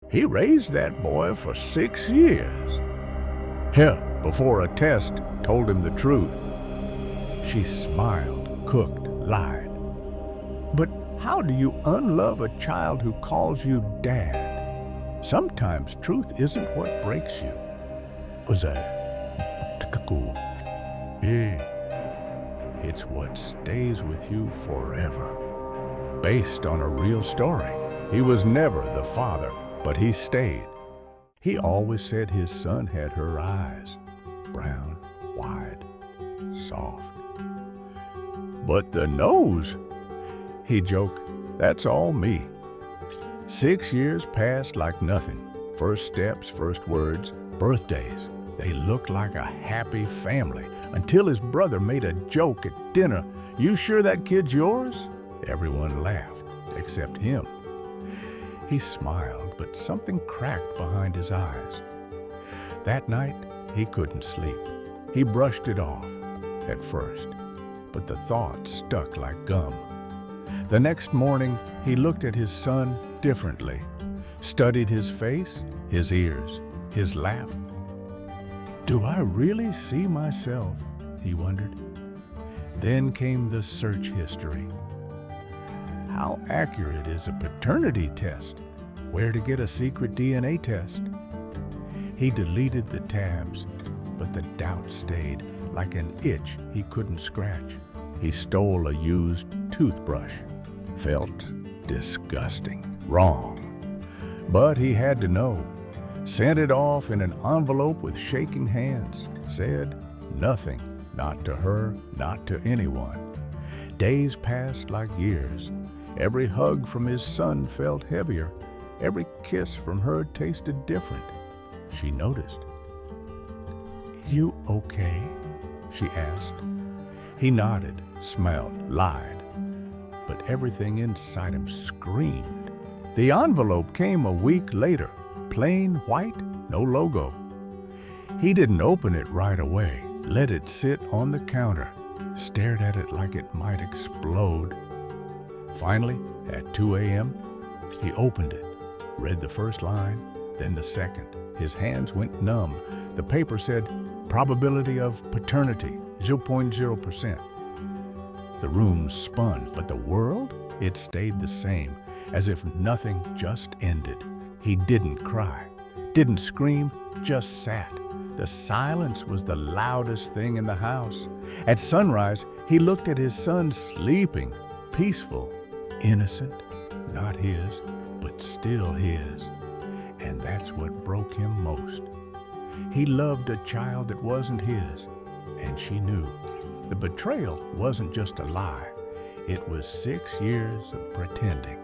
He raised that boy for 6 years. Hell, before a test told him the truth. She smiled, cooked, lied. But how do you unlove a child who calls you dad? Sometimes truth isn't what breaks you. It's what stays with you forever. Based on a real story. He was never the father, but he stayed. He always said his son had her eyes, brown, wide, soft. But the nose, he joked, that's all me. 6 years passed like nothing. First steps, first words, birthdays. They looked like a happy family until his brother made a joke at dinner. You sure that kid's yours? Everyone laughed, except him. He smiled, but something cracked behind his eyes. That night, he couldn't sleep. He brushed it off, at first, but the thought stuck like gum. The next morning, he looked at his son differently, studied his face, his ears, his laugh. Do I really see myself? He wondered. Then came the search history. How accurate is a paternity test? Where to get a secret DNA test? He deleted the tabs, but the doubt stayed like an itch he couldn't scratch. He stole a used toothbrush. Felt disgusting, wrong. But he had to know. Sent it off in an envelope with shaking hands. Said nothing, not to her, not to anyone. Days passed like years. Every hug from his son felt heavier. Every kiss from her tasted different. She noticed. You okay? She asked. He nodded, smiled, lied. But everything inside him screamed. The envelope came a week later, plain white, no logo. He didn't open it right away, let it sit on the counter, stared at it like it might explode. Finally, at 2 a.m., he opened it, read the first line, then the second. His hands went numb. The paper said, probability of paternity, 0.0%. The room spun, but the world, it stayed the same, as if nothing just ended. He didn't cry, didn't scream, just sat. The silence was the loudest thing in the house. At sunrise, he looked at his son sleeping, peaceful, innocent, not his, but still his. And that's what broke him most. He loved a child that wasn't his, and she knew. The betrayal wasn't just a lie. It was 6 years of pretending.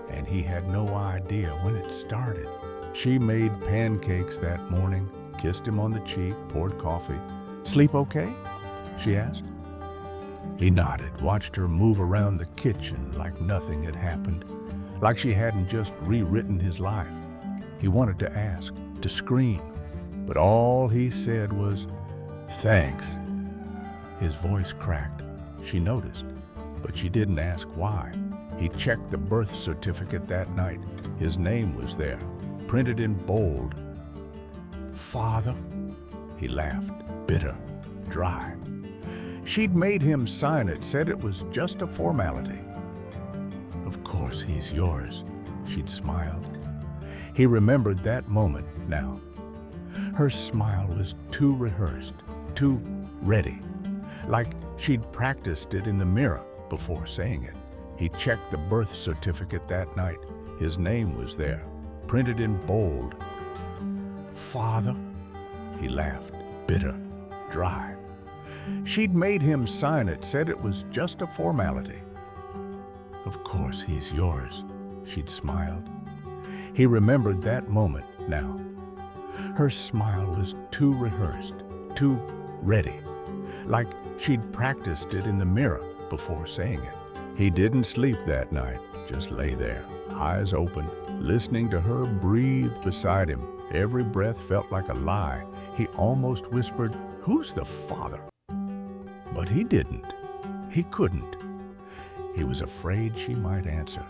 And he had no idea when it started. She made pancakes that morning, kissed him on the cheek, poured coffee. Sleep okay? She asked. He nodded, watched her move around the kitchen like nothing had happened, like she hadn't just rewritten his life. He wanted to ask, to scream, but all he said was, thanks. His voice cracked. She noticed, but she didn't ask why. He checked the birth certificate that night. His name was there, printed in bold. Father? He laughed, bitter, dry. She'd made him sign it, said it was just a formality. Of course he's yours, she'd smiled. He remembered that moment now. Her smile was too rehearsed, too ready, like she'd practiced it in the mirror before saying it. He checked the birth certificate that night. His name was there, printed in bold. Father? He laughed, bitter, dry. She'd made him sign it, said it was just a formality. Of course he's yours, she'd smiled. He remembered that moment now. Her smile was too rehearsed, too ready, like she'd practiced it in the mirror before saying it. He didn't sleep that night, just lay there, eyes open, listening to her breathe beside him. Every breath felt like a lie. He almost whispered, "Who's the father?" But he didn't. He couldn't. He was afraid she might answer,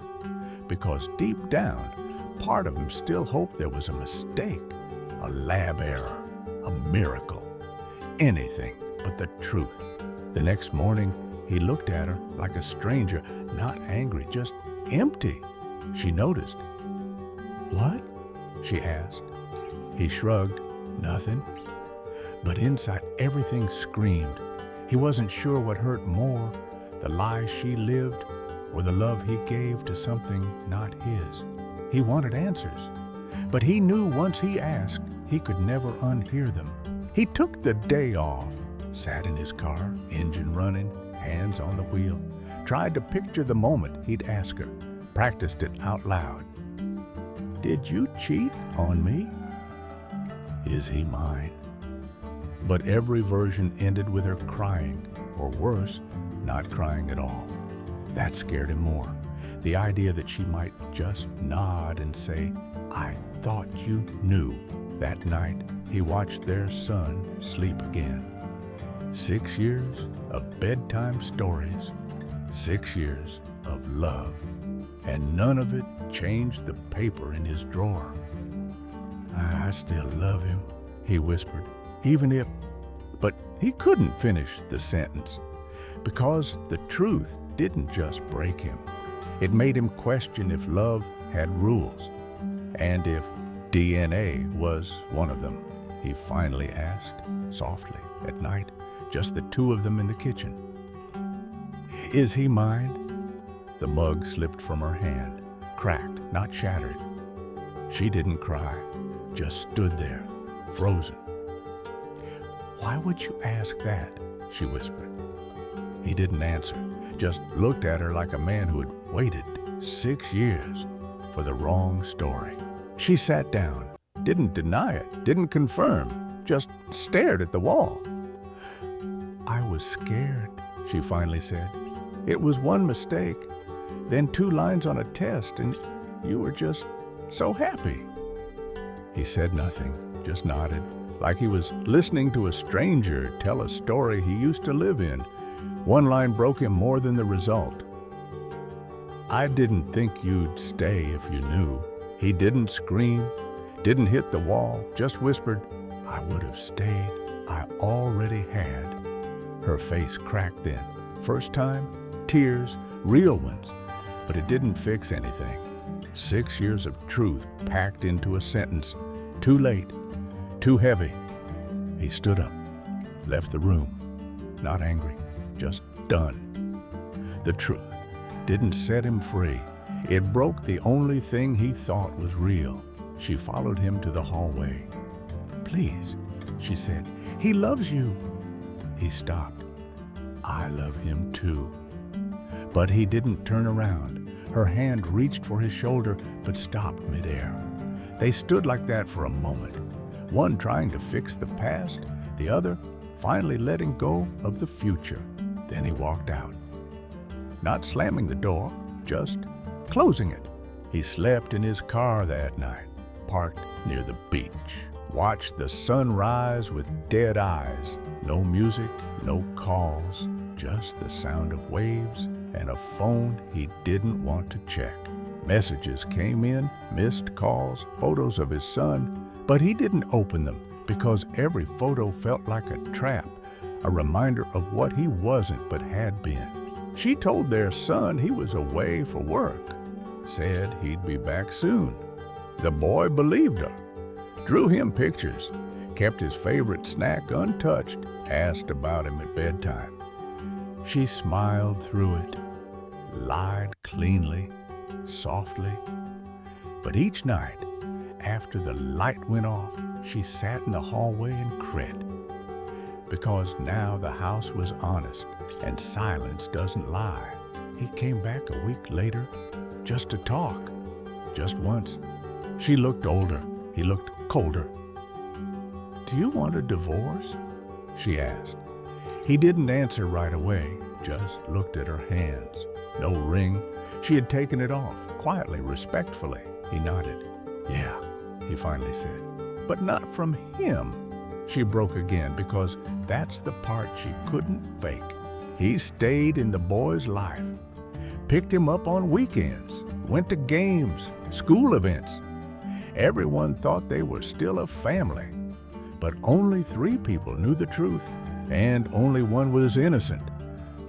because deep down, part of him still hoped there was a mistake, a lab error, a miracle, anything but the truth. The next morning, he looked at her like a stranger, not angry, just empty. She noticed. "What?" she asked. He shrugged. "Nothing." But inside, everything screamed. He wasn't sure what hurt more, the lie she lived or the love he gave to something not his. He wanted answers, but he knew once he asked, he could never unhear them. He took the day off, sat in his car, engine running, hands on the wheel, tried to picture the moment he'd ask her, practiced it out loud. "Did you cheat on me? Is he mine?" But every version ended with her crying, or worse, not crying at all. That scared him more. The idea that she might just nod and say, "I thought you knew." That night, he watched their son sleep again. 6 years of bedtime stories, 6 years of love, and none of it changed the paper in his drawer. "I still love him," he whispered, "even if..." But he couldn't finish the sentence, because the truth didn't just break him. It made him question if love had rules, and if DNA was one of them. He finally asked, softly, at night, just the two of them in the kitchen. "Is he mine?" The mug slipped from her hand, cracked, not shattered. She didn't cry, just stood there, frozen. "Why would you ask that?" she whispered. He didn't answer, just looked at her like a man who had waited 6 years for the wrong story. She sat down, didn't deny it, didn't confirm, just stared at the wall. "I was scared," she finally said. "It was one mistake, then 2 lines on a test, and you were just so happy." He said nothing, just nodded, like he was listening to a stranger tell a story he used to live in. One line broke him more than the result. "I didn't think you'd stay if you knew." He didn't scream, didn't hit the wall, just whispered, "I would have stayed. I already had." Her face cracked then. First time, tears, real ones, but it didn't fix anything. 6 years of truth packed into a sentence. Too late, too heavy. He stood up, left the room, not angry, just done. The truth didn't set him free. It broke the only thing he thought was real. She followed him to the hallway. "Please," she said, "he loves you." He stopped. "I love him too." But he didn't turn around. Her hand reached for his shoulder, but stopped midair. They stood like that for a moment, one trying to fix the past, the other finally letting go of the future. Then he walked out, not slamming the door, just closing it. He slept in his car that night, parked near the beach, watched the sun rise with dead eyes. No music, no calls, just the sound of waves and a phone he didn't want to check. Messages came in, missed calls, photos of his son, but he didn't open them because every photo felt like a trap, a reminder of what he wasn't but had been. She told their son he was away for work, said he'd be back soon. The boy believed her, drew him pictures, kept his favorite snack untouched, asked about him at bedtime. She smiled through it, lied cleanly, softly. But each night, after the light went off, she sat in the hallway and cried. Because now the house was honest, and silence doesn't lie. He came back a week later, just to talk, just once. She looked older, he looked colder. "Do you want a divorce?" she asked. He didn't answer right away, just looked at her hands. No ring. She had taken it off, quietly, respectfully. He nodded. "Yeah," he finally said. "But not from him." She broke again, because that's the part she couldn't fake. He stayed in the boy's life, picked him up on weekends, went to games, school events, Everyone thought they were still a family. But only 3 people knew the truth, and only one was innocent.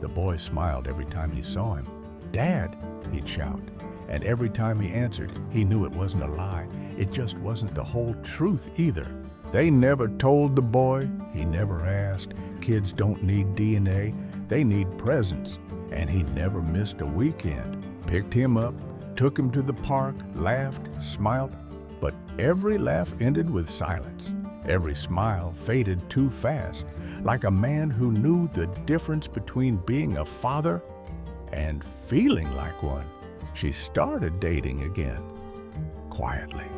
The boy smiled every time he saw him. "Dad," he'd shout. And every time he answered, he knew it wasn't a lie. It just wasn't the whole truth either. They never told the boy. He never asked. Kids don't need DNA. They need presents. And he never missed a weekend. Picked him up, took him to the park, laughed, smiled. But every laugh ended with silence. Every smile faded too fast, like a man who knew the difference between being a father and feeling like one. She started dating again, quietly.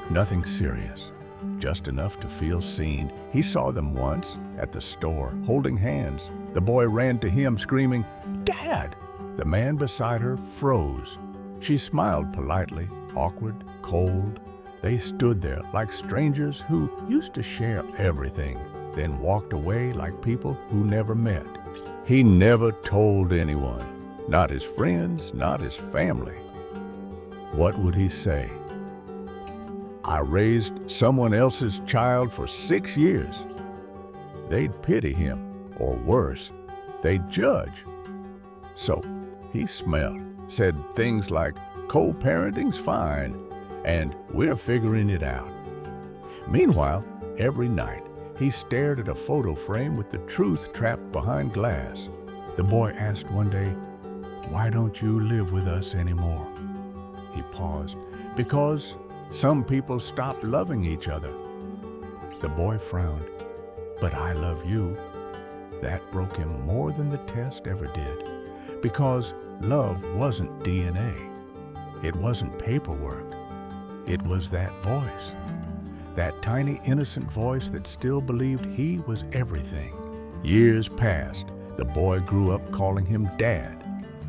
Nothing serious, just enough to feel seen. He saw them once at the store, holding hands. The boy ran to him, screaming, "Dad!" The man beside her froze. She smiled politely, awkward, cold. They stood there like strangers who used to share everything, then walked away like people who never met. He never told anyone, not his friends, not his family. What would he say? "I raised someone else's child for 6 years." They'd pity him, or worse, they'd judge. So he smelled, said things like, "Co-parenting's fine," and "We're figuring it out." Meanwhile, every night, he stared at a photo frame with the truth trapped behind glass. The boy asked one day, "Why don't you live with us anymore?" He paused. "Because some people stop loving each other." The boy frowned. "But I love you." That broke him more than the test ever did. Because love wasn't DNA. It wasn't paperwork. It was that voice. That tiny, innocent voice that still believed he was everything. Years passed. The boy grew up calling him Dad.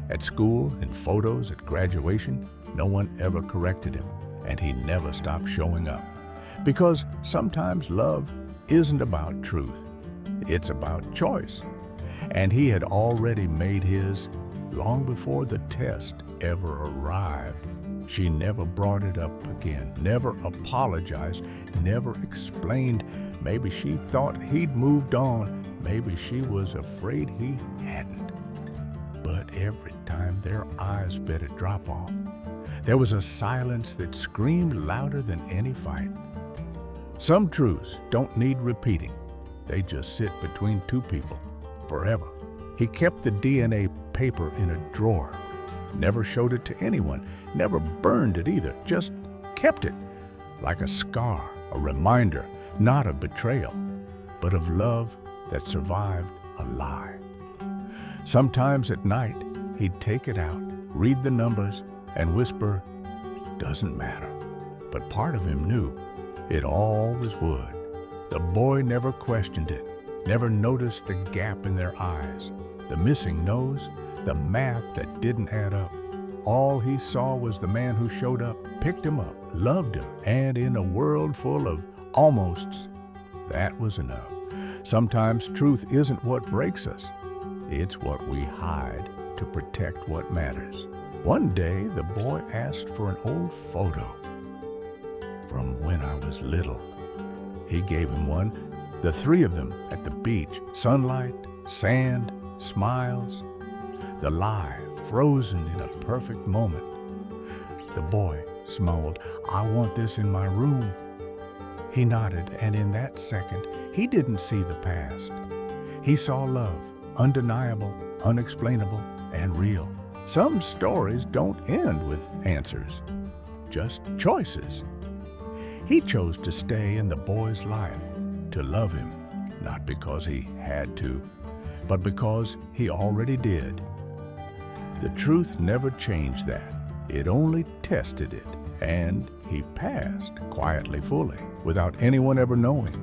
At school, in photos, at graduation, no one ever corrected him, and he never stopped showing up. Because sometimes love isn't about truth. It's about choice. And he had already made his long before the test ever arrived. She never brought it up again, never apologized, never explained. Maybe she thought he'd moved on. Maybe she was afraid he hadn't. But every time their eyes bet a drop-off, there was a silence that screamed louder than any fight. Some truths don't need repeating. They just sit between 2 people forever. He kept the DNA paper in a drawer. Never showed it to anyone, never burned it either, just kept it like a scar, a reminder, not of betrayal, but of love that survived a lie. Sometimes at night, he'd take it out, read the numbers, and whisper, "Doesn't matter." But part of him knew it always would. The boy never questioned it, never noticed the gap in their eyes, the missing nose, the math that didn't add up. All he saw was the man who showed up, picked him up, loved him, and in a world full of almosts, that was enough. Sometimes truth isn't what breaks us. It's what we hide to protect what matters. One day, the boy asked for an old photo from when I was little. He gave him one, the 3 of them at the beach, sunlight, sand, smiles. The lie frozen in a perfect moment. The boy smiled, "I want this in my room." He nodded, and in that second, he didn't see the past. He saw love, undeniable, unexplainable, and real. Some stories don't end with answers, just choices. He chose to stay in the boy's life, to love him, not because he had to, but because he already did. The truth never changed that. It only tested it, and he passed quietly, fully, without anyone ever knowing.